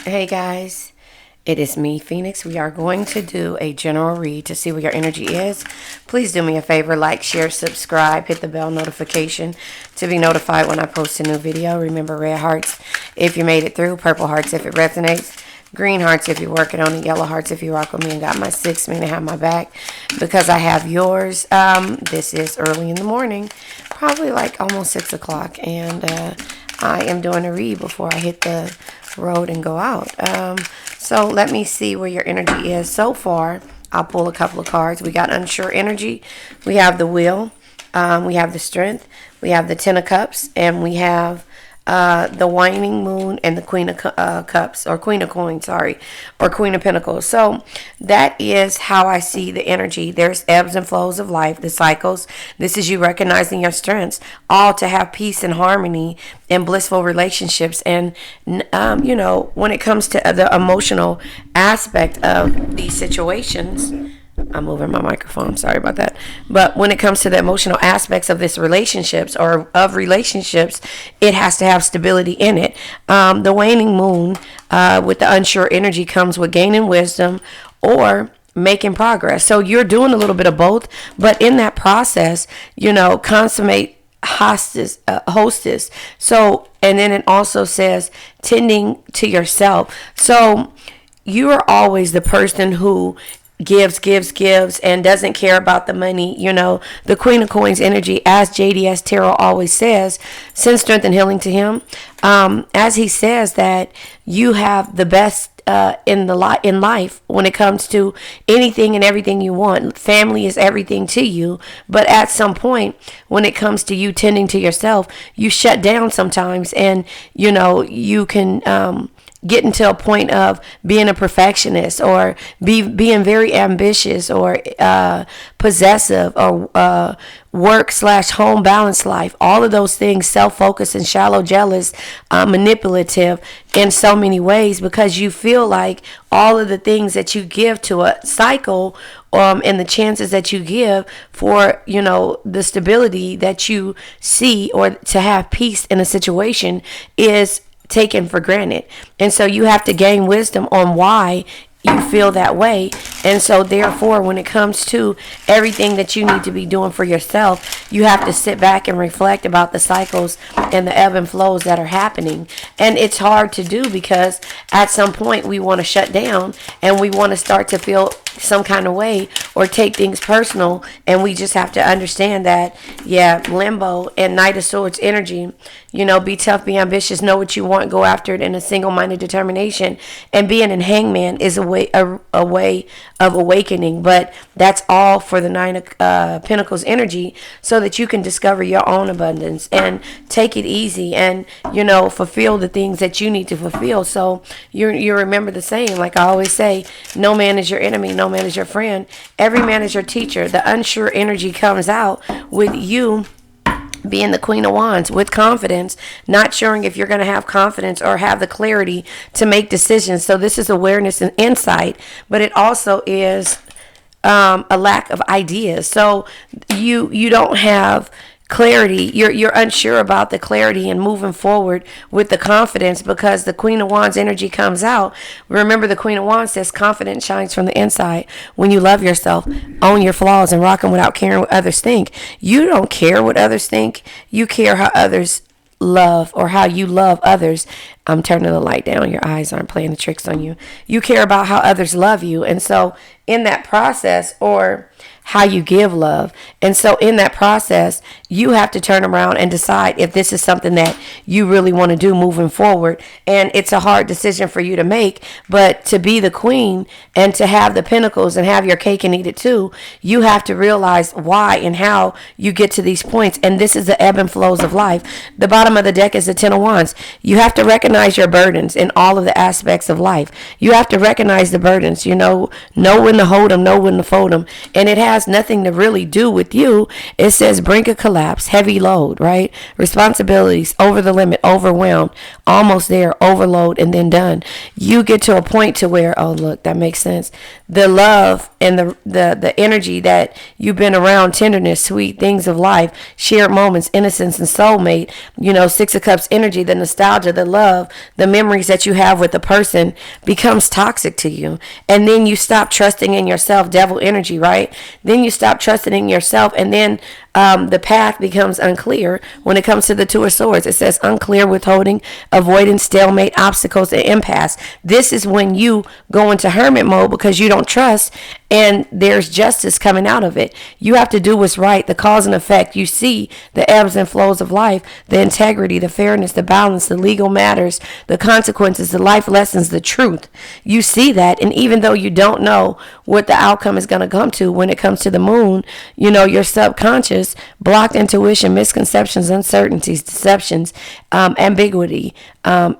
Hey guys, it is me, Phoenix. We are going to do a general read to see where your energy is. Please do me a favor, like, share, subscribe, hit the bell notification to be notified when I post a new video. Remember, red hearts if you made it through, purple hearts if it resonates, green hearts if you're working on it, yellow hearts if you rock with me and got my 6, meaning have my back because I have yours. This is early in the morning, probably like almost 6 o'clock, and I am doing a read before I hit the road and go out. So let me see where your energy is so far. I'll pull a couple of cards. We got unsure energy. We have the wheel. We have the strength. We have the 10 of cups, and we have the waning moon and the queen of cups, or queen of coins, sorry, or queen of pentacles. So that is how I see the energy. There's ebbs and flows of life, the cycles. This is you recognizing your strengths, all to have peace and harmony and blissful relationships. And when it comes to the emotional aspect of these situations, I'm moving my microphone. I'm sorry about that. But when it comes to the emotional aspects of this relationships or of relationships, it has to have stability in it. The waning moon with the unsure energy comes with gaining wisdom or making progress. So you're doing a little bit of both, but in that process, consummate hostess. So, and then it also says tending to yourself. So you are always the person who gives and doesn't care about the money. The Queen of Coins energy, as JDS Tarot always says, send strength and healing to him. As he says that you have the best in life when it comes to anything and everything you want. Family is everything to you, but at some point when it comes to you tending to yourself, you shut down sometimes, and you can get into a point of being a perfectionist or being very ambitious or possessive or work/home balance life. All of those things, self-focused and shallow, jealous, manipulative in so many ways, because you feel like all of the things that you give to a cycle and the chances that you give for the stability that you see or to have peace in a situation is taken for granted. And so you have to gain wisdom on why you feel that way. And so therefore, when it comes to everything that you need to be doing for yourself, you have to sit back and reflect about the cycles and the ebb and flows that are happening. And it's hard to do because at some point we want to shut down and we want to start to feel some kind of way or take things personal. And we just have to understand that, limbo and Knight of Swords energy, be tough, be ambitious, know what you want, go after it in a single-minded determination. And being in Hangman is a way of awakening, but that's all for the Nine of Pentacles energy, so that you can discover your own abundance and take it easy and fulfill the things that you need to fulfill. So you remember the saying, like I always say, no man is your enemy, no man is your friend, every man is your teacher. The unsure energy comes out with you being the Queen of Wands, with confidence, not sure if you're going to have confidence or have the clarity to make decisions. So this is awareness and insight, but it also is a lack of ideas. So you don't have clarity. You're unsure about the clarity and moving forward with the confidence, because the Queen of Wands energy comes out. Remember, the Queen of Wands says confidence shines from the inside. When you love yourself, own your flaws, and rock them without caring what others think. You don't care what others think. You care how others love, or how you love others. I'm turning the light down. Your eyes aren't playing the tricks on you. You care about how others love you. And so in that process, or how you give love. And so in that process, you have to turn around and decide if this is something that you really want to do moving forward. And it's a hard decision for you to make, but to be the queen and to have the pentacles and have your cake and eat it too, you have to realize why and how you get to these points. And this is the ebb and flows of life. The bottom of the deck is the 10 of Wands. You have to recognize your burdens in all of the aspects of life. You have to recognize the burdens, know when to hold them, know when to fold them. And it has has nothing to really do with you. It says brink of collapse, heavy load, right? Responsibilities, over the limit, overwhelmed, almost there, overload, and then done. You get to a point to where, oh, look, that makes sense. The love and the energy that you've been around, tenderness, sweet things of life, shared moments, innocence, and soulmate, Six of Cups energy, the nostalgia, the love, the memories that you have with the person becomes toxic to you. And then you stop trusting in yourself, devil energy, right? Then you stop trusting in yourself, and then the path becomes unclear when it comes to the Two of Swords. It says unclear, withholding, avoidance, stalemate, obstacles, and impasse. This is when you go into hermit mode because you don't trust, and there's justice coming out of it. You have to do what's right, the cause and effect. You see the ebbs and flows of life, the integrity, the fairness, the balance, the legal matters, the consequences, the life lessons, the truth. You see that, and even though you don't know what the outcome is going to come to when it comes to the moon, your subconscious, blocked intuition, misconceptions, uncertainties, deceptions, ambiguity,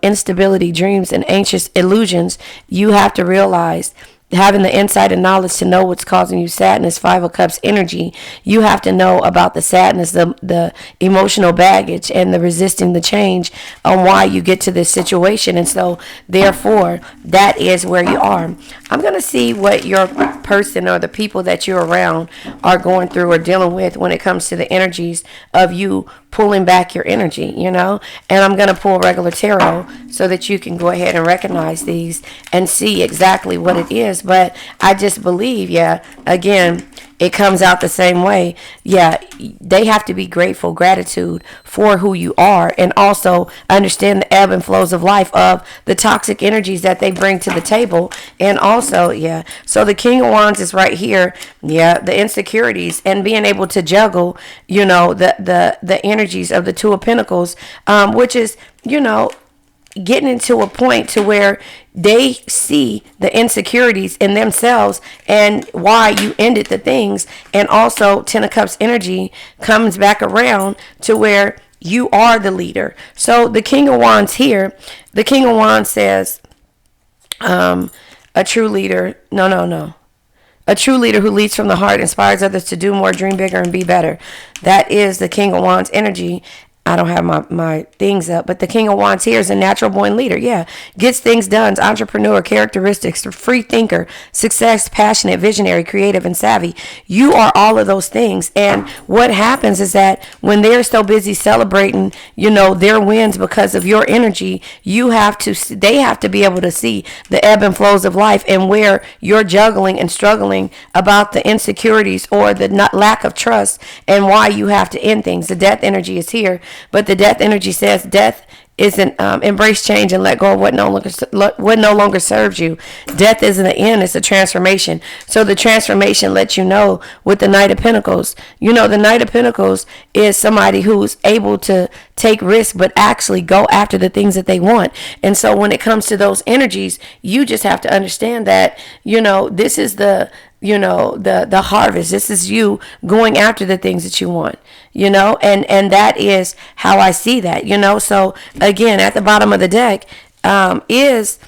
instability, dreams, and anxious illusions, you have to realize, having the insight and knowledge to know what's causing you sadness, Five of Cups energy, you have to know about the sadness, the emotional baggage, and the resisting the change on why you get to this situation. And so, therefore, that is where you are. I'm going to see what your person or the people that you're around are going through or dealing with when it comes to the energies of you pulling back your energy, and I'm going to pull regular tarot so that you can go ahead and recognize these and see exactly what it is. But I just believe, again, it comes out the same way. They have to be grateful, gratitude for who you are, and also understand the ebb and flows of life of the toxic energies that they bring to the table. And also, so the King of Wands is right here. The insecurities and being able to juggle, the energies of the Two of Pentacles, which is, getting into a point to where they see the insecurities in themselves and why you ended the things. And also Ten of Cups energy comes back around to where you are the leader. So the King of Wands here, the King of Wands says, a true leader, a true leader who leads from the heart, inspires others to do more, dream bigger, and be better. That is the King of Wands energy. I don't have my things up, but the King of Wands here is a natural born leader. Gets things done, entrepreneur, characteristics, free thinker, success, passionate, visionary, creative, and savvy. You are all of those things. And what happens is that when they're so busy celebrating, their wins because of your energy, they have to be able to see the ebb and flows of life and where you're juggling and struggling about the insecurities or the lack of trust and why you have to end things. The death energy is here. But the death energy says death isn't embrace change and let go of what no longer serves you. Death isn't an end, it's a transformation. So the transformation lets you know with the Knight of Pentacles. The Knight of Pentacles is somebody who's able to take risks but actually go after the things that they want. And so when it comes to those energies, you just have to understand that, this is the harvest. This is you going after the things that you want, and that is how I see that, So again, at the bottom of the deck is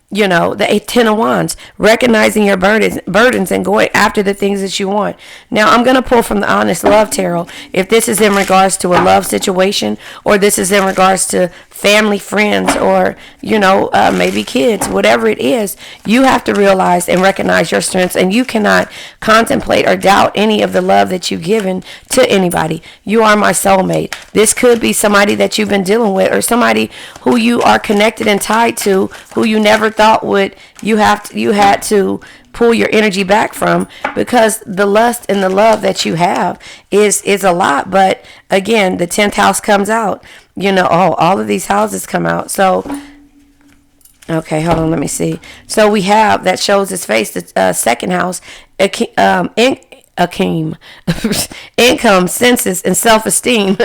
the Ten of Wands, recognizing your burdens and going after the things that you want. Now, I'm going to pull from the Honest Love Tarot. If this is in regards to a love situation, or this is in regards to family, friends, or, maybe kids, whatever it is, you have to realize and recognize your strengths, and you cannot contemplate or doubt any of the love that you've given to anybody. You are my soulmate. This could be somebody that you've been dealing with, or somebody who you are connected and tied to, who you never thought you had to pull your energy back from, because the lust and the love that you have is a lot. But again, the 10th house comes out, all of these houses come out. So, okay, hold on, let me see. So we have, that shows his face, the second house, Akeem, income, census, and self-esteem.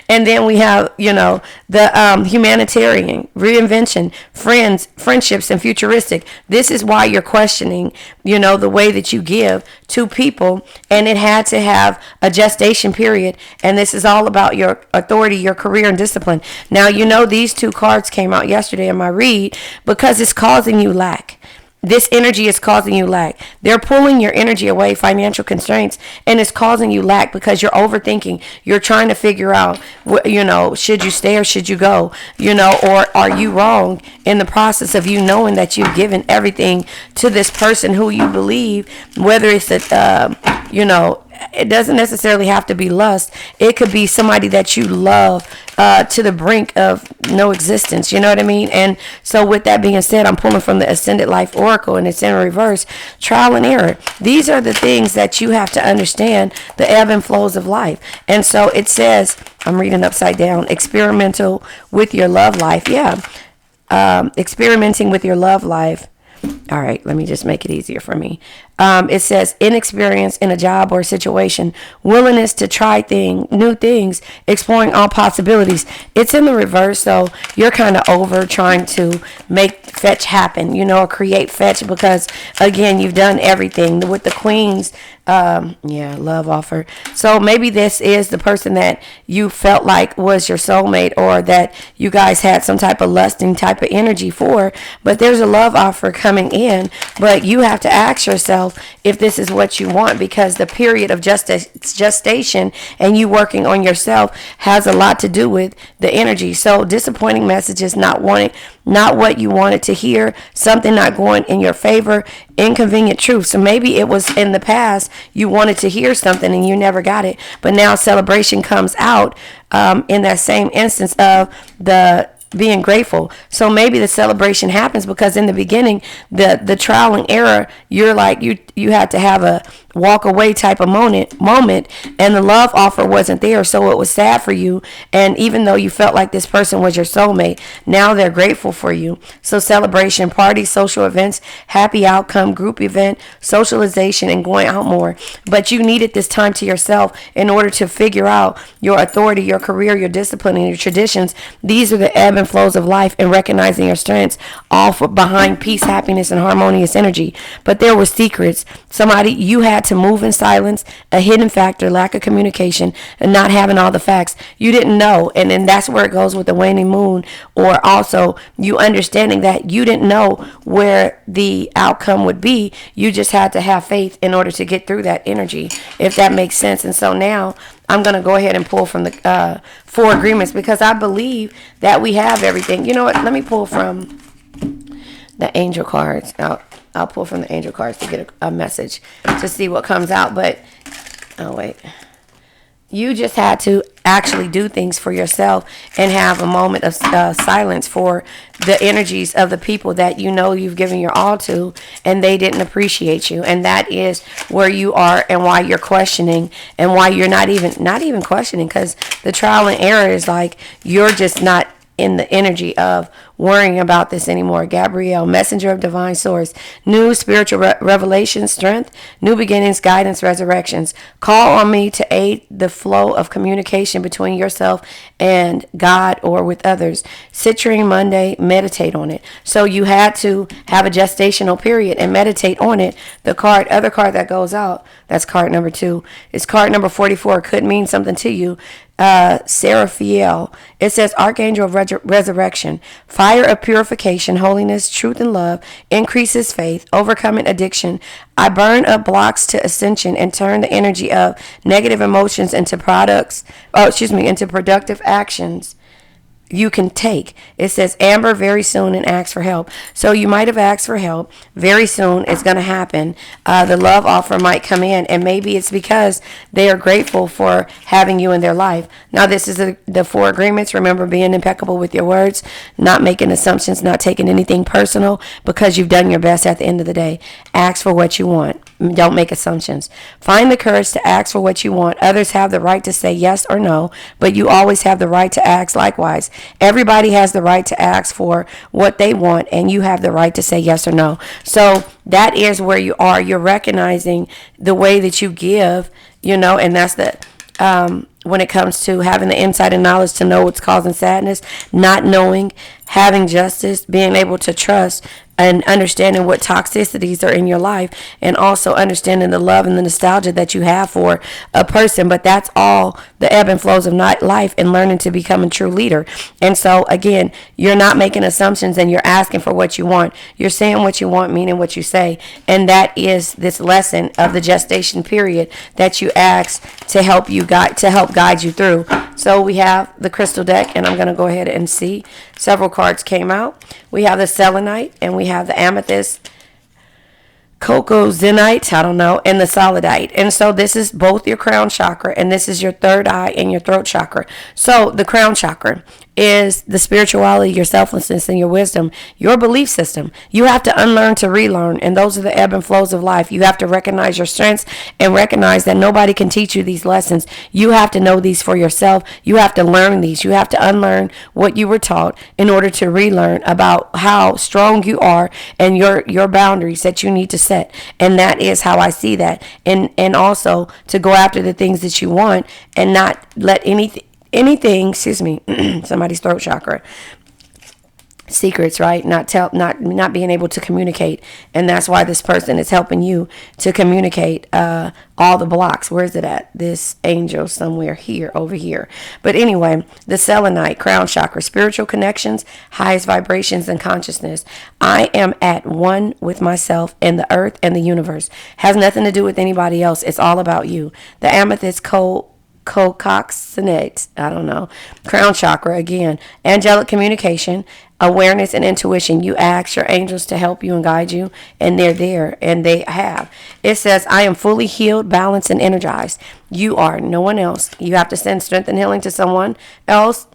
And then we have, the humanitarian, reinvention, friendships, and futuristic. This is why you're questioning, the way that you give to people. And it had to have a gestation period. And this is all about your authority, your career, and discipline. Now, these two cards came out yesterday in my read because it's causing you lack. this energy is causing you lack. They're pulling your energy away, financial constraints, and it's causing you lack because you're overthinking. You're trying to figure out, should you stay or should you go, or are you wrong in the process of you knowing that you've given everything to this person who you believe, whether it's it doesn't necessarily have to be lust. It could be somebody that you love to the brink of no existence. You know what I mean? And so with that being said, I'm pulling from the Ascended Life Oracle, and it's in reverse. Trial and error. These are the things that you have to understand, the ebb and flows of life. And so it says, I'm reading upside down, experimental with your love life. Yeah. Experimenting with your love life. All right, let me just make it easier for me. It says inexperience in a job or situation, willingness to try new things, exploring all possibilities. It's in the reverse, so you're kind of over trying to make fetch happen, or create fetch because, again, you've done everything. With the Queens, love offer. So maybe this is the person that you felt like was your soulmate or that you guys had some type of lusting type of energy for, but there's a love offer coming in, but you have to ask yourself if this is what you want, because the period of gestation and you working on yourself has a lot to do with the energy. So disappointing messages, not what you wanted to hear, something not going in your favor, inconvenient truth. So maybe it was in the past you wanted to hear something and you never got it, but now celebration comes out in that same instance of the being grateful. So maybe the celebration happens because in the beginning, the trial and error, you're like you had to have a walk away type of moment, and the love offer wasn't there, so it was sad for you. And even though you felt like this person was your soulmate, now they're grateful for you. So celebration, parties, social events, happy outcome, group event, socialization, and going out more. But you needed this time to yourself in order to figure out your authority, your career, your discipline, and your traditions. These are the ebb and flows of life, and recognizing your strengths, all behind peace, happiness, and harmonious energy. But there were secrets. Somebody you had to move in silence, a hidden factor, lack of communication, and not having all the facts. You didn't know, and then that's where it goes with the waning moon, or also you understanding that you didn't know where the outcome would be. You just had to have faith in order to get through that energy, if that makes sense. And so now I'm going to go ahead and pull from the 4 agreements, because I believe that we have everything. You know what? Let me pull from the angel cards. I'll pull from the angel cards to get a message to see what comes out. But, you just had to actually do things for yourself and have a moment of silence for the energies of the people that you've given your all to, and they didn't appreciate you. And that is where you are and why you're questioning, and why you're not even questioning, because the trial and error is like you're just not in the energy of worrying about this anymore. Gabrielle, messenger of divine source, new spiritual revelation, strength, new beginnings, guidance, resurrections. Call on me to aid the flow of communication between yourself and God or with others. Citrine Monday, meditate on it. So you had to have a gestational period and meditate on it. The other card that goes out, that's card number 2. It's card number 44. Could mean something to you. Seraphiel. It says Archangel of Resurrection. Fire of purification, holiness, truth, and love increases faith, overcoming addiction. I burn up blocks to ascension and turn the energy of negative emotions into into productive actions you can take. It says Amber, very soon, and ask for help. So you might have asked for help. Very soon it's going to happen. The love offer might come in, and maybe it's because they are grateful for having you in their life. Now, this is the 4 agreements. Remember, being impeccable with your words, not making assumptions, not taking anything personal, because you've done your best at the end of the day. Ask for what you want. Don't make assumptions. Find the courage to ask for what you want. Others have the right to say yes or no, but you always have the right to ask likewise. Everybody has the right to ask for what they want, and you have the right to say yes or no. So that is where you are. You're recognizing the way that you give, and that's when it comes to having the insight and knowledge to know what's causing sadness, not knowing having justice, being able to trust, and understanding what toxicities are in your life, and also understanding the love and the nostalgia that you have for a person. But that's all the ebb and flows of life, and learning to become a true leader. And so again, you're not making assumptions, and you're asking for what you want. You're saying what you want, meaning what you say. And that is this lesson of the gestation period that you ask to help guide you through. So we have the crystal deck, and I'm going to go ahead and see. Several cards came out. We have the selenite, and we have the amethyst, cocoa zenite, I don't know, and the solidite. And so this is both your crown chakra, and this is your third eye and your throat chakra. So the crown chakra is the spirituality, your selflessness, and your wisdom, your belief system. You have to unlearn to relearn, and those are the ebb and flows of life. You have to recognize your strengths and recognize that nobody can teach you these lessons. You have to know these for yourself. You have to learn these. You have to unlearn what you were taught in order to relearn about how strong you are and your boundaries that you need to set. And that is how I see that. And also to go after the things that you want, and not let anything, somebody's throat chakra, secrets, right? Not being able to communicate. And that's why this person is helping you to communicate all the blocks. Where is it at? This angel somewhere here, over here. But anyway, the selenite, crown chakra, spiritual connections, highest vibrations and consciousness. I am at one with myself and the earth and the universe. Has nothing to do with anybody else. It's all about you. The amethyst coccinate, I don't know, crown chakra, again, angelic communication, awareness, and intuition. You ask your angels to help you and guide you, and they're there, and they have. It says, I am fully healed, balanced, and energized. You are, no one else. You have to send strength and healing to someone else,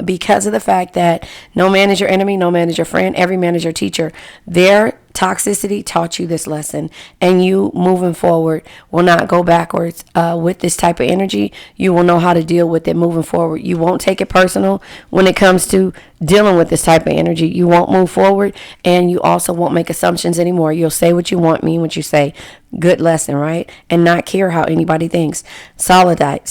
because of the fact that no man is your enemy, no man is your friend, every man is your teacher. Their toxicity taught you this lesson, and you moving forward will not go backwards with this type of energy. You will know how to deal with it moving forward. You won't take it personal when it comes to dealing with this type of energy. You won't move forward, and you also won't make assumptions anymore. You'll say what you want, mean what you say. Good lesson, right? And not care how anybody thinks. Sodalite,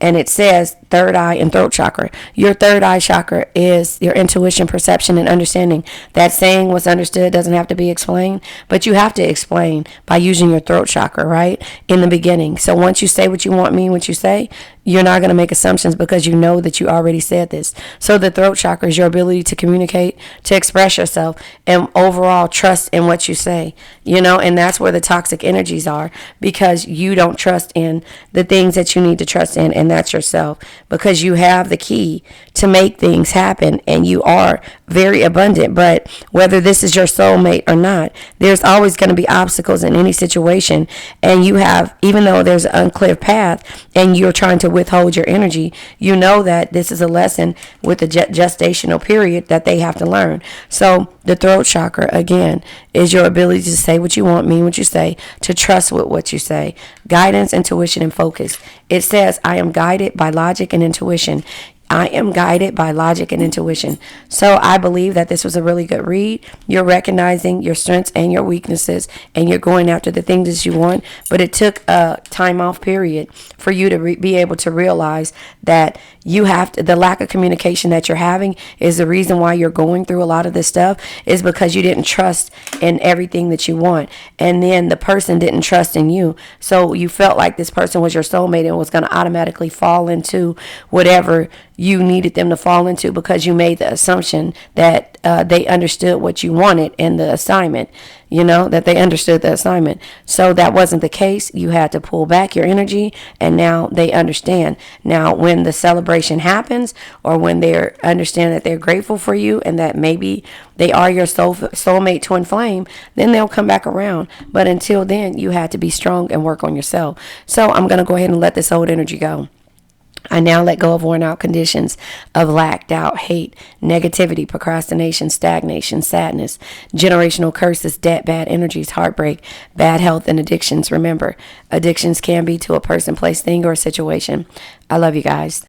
and it says third eye and throat chakra. Your third eye chakra is your intuition, perception, and understanding. That saying, what's understood doesn't have to be explained, but you have to explain by using your throat chakra, right, in the beginning. So once you say what you want, mean what you say, you're not going to make assumptions because you know that you already said this. So the throat chakra is your ability to communicate, to express yourself, and overall trust in what you say, and that's where the toxic energies are, because you don't trust in the things that you need to trust in, and that's yourself, because you have the key to make things happen, and you are very abundant. But whether this is your soulmate or not, there's always going to be obstacles in any situation, and you have, even though there's an unclear path and you're trying to withhold your energy, you know that this is a lesson with the gestational period that they have to learn. So the throat chakra, again, is your ability to say what you want, mean what you say, to trust with what you say. Guidance, intuition, and focus. It says, I am guided by logic and intuition. I am guided by logic and intuition. So I believe that this was a really good read. You're recognizing your strengths and your weaknesses, and you're going after the things that you want. But it took a time off period for you to be able to realize that you have to, the lack of communication that you're having is the reason why you're going through a lot of this stuff, is because you didn't trust in everything that you want. And then the person didn't trust in you. So you felt like this person was your soulmate and was going to automatically fall into whatever you needed them to fall into, because you made the assumption that they understood what you wanted in the assignment, that they understood the assignment. So that wasn't the case. You had to pull back your energy, and now they understand. Now, when the celebration happens, or when they understand that they're grateful for you and that maybe they are your soulmate twin flame, then they'll come back around. But until then, you had to be strong and work on yourself. So I'm going to go ahead and let this old energy go. I now let go of worn out conditions of lack, doubt, hate, negativity, procrastination, stagnation, sadness, generational curses, debt, bad energies, heartbreak, bad health, and addictions. Remember, addictions can be to a person, place, thing, or situation. I love you guys.